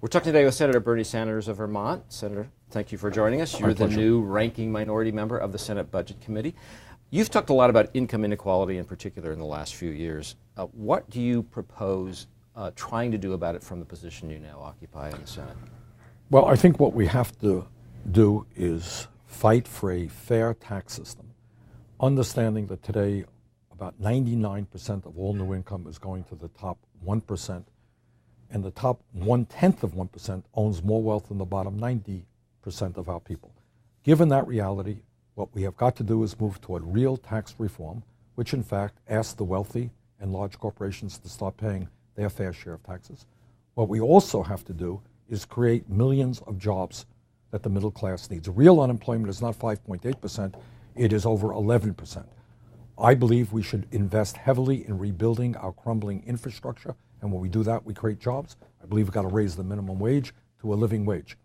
We're talking today with Senator Bernie Sanders of Vermont. Senator, thank you for joining us. You're the new ranking minority member of the Senate Budget Committee. You've talked a lot about income inequality in particular in the last few years. What do you propose trying to do about it from the position you now occupy in the Senate? Well, I think what we have to do is fight for a fair tax system, understanding that today about 99% of all new income is going to the top 1%, and the top 1/10 of 1% owns more wealth than the bottom 90% of our people. Given that reality, what we have got to do is move toward real tax reform, which in fact asks the wealthy and large corporations to start paying their fair share of taxes. What we also have to do is create millions of jobs that the middle class needs. Real unemployment is not 5.8%, it is over 11%. I believe we should invest heavily in rebuilding our crumbling infrastructure, and when we do that, we create jobs. I believe we've got to raise the minimum wage to a living wage.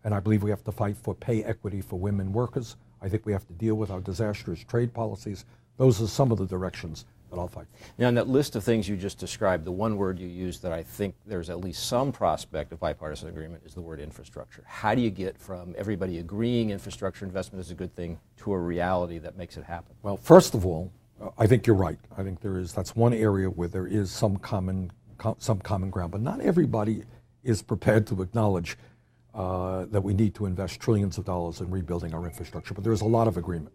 And I believe we have to fight for pay equity for women workers. I think we have to deal with our disastrous trade policies. Those are some of the directions that I'll fight. Now, in that list of things you just described, the one word you used that I think there's at least some prospect of bipartisan agreement is the word infrastructure. How do you get from everybody agreeing infrastructure investment is a good thing to a reality that makes it happen? Well, first of all, I think you're right. I think that's one area where there is some common ground, but not everybody is prepared to acknowledge that we need to invest trillions of dollars in rebuilding our infrastructure, but there's a lot of agreement.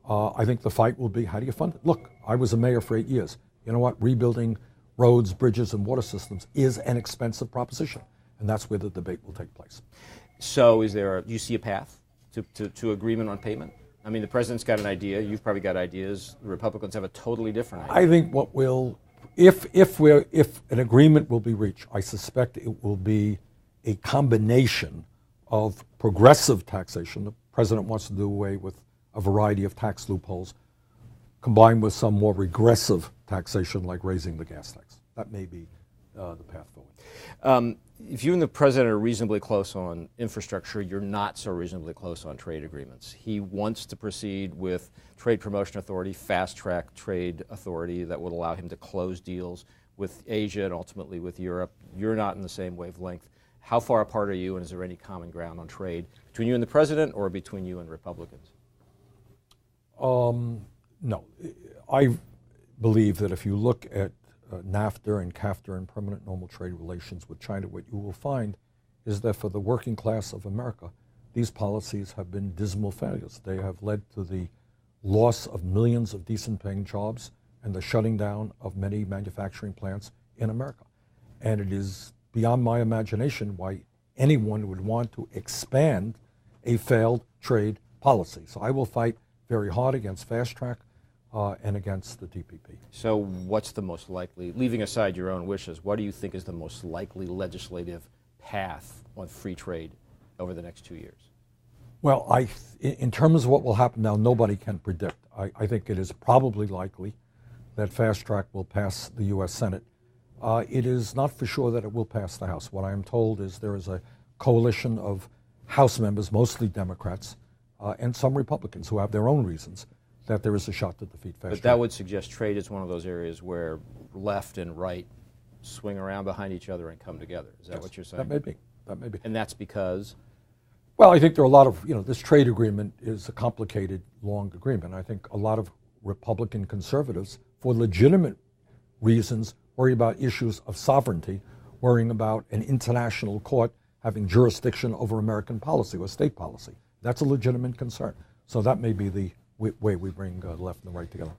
I think the fight will be, how do you fund it? Look, I was a mayor for 8 years. You know what? Rebuilding roads, bridges, and water systems is an expensive proposition, and that's where the debate will take place. So do you see a path to agreement on payment? I mean, the president's got an idea. You've probably got ideas. The Republicans have a totally different idea. I think what will, if an agreement will be reached, I suspect it will be a combination of progressive taxation. The president wants to do away with a variety of tax loopholes, combined with some more regressive taxation like raising the gas tax. That may be the path forward. If you and the president are reasonably close on infrastructure, you're not so reasonably close on trade agreements. He wants to proceed with Trade Promotion Authority, fast-track trade authority that would allow him to close deals with Asia and ultimately with Europe. You're not in the same wavelength. How far apart are you, and is there any common ground on trade between you and the president or between you and Republicans? No. I believe that if you look at NAFTA and CAFTA and permanent normal trade relations with China, what you will find is that for the working class of America, these policies have been dismal failures. They have led to the loss of millions of decent paying jobs and the shutting down of many manufacturing plants in America. And it is beyond my imagination why anyone would want to expand a failed trade policy. So I will fight very hard against fast track and against the TPP. So what's the most likely, leaving aside your own wishes, what do you think is the most likely legislative path on free trade over the next 2 years? Well, in terms of what will happen now, nobody can predict. I think it is probably likely that fast track will pass the U.S. Senate. It is not for sure that it will pass the House. What I am told is there is a coalition of House members, mostly Democrats, and some Republicans who have their own reasons that there is a shot to defeat fast track. But that would suggest trade is one of those areas where left and right swing around behind each other and come together. Is that what you're saying? That may be. That may be. And that's because? Well, I think there are a lot of, this trade agreement is a complicated, long agreement. I think a lot of Republican conservatives, for legitimate reasons, worry about issues of sovereignty, worrying about an international court having jurisdiction over American policy or state policy. That's a legitimate concern. So that may be the way we bring the left and the right together.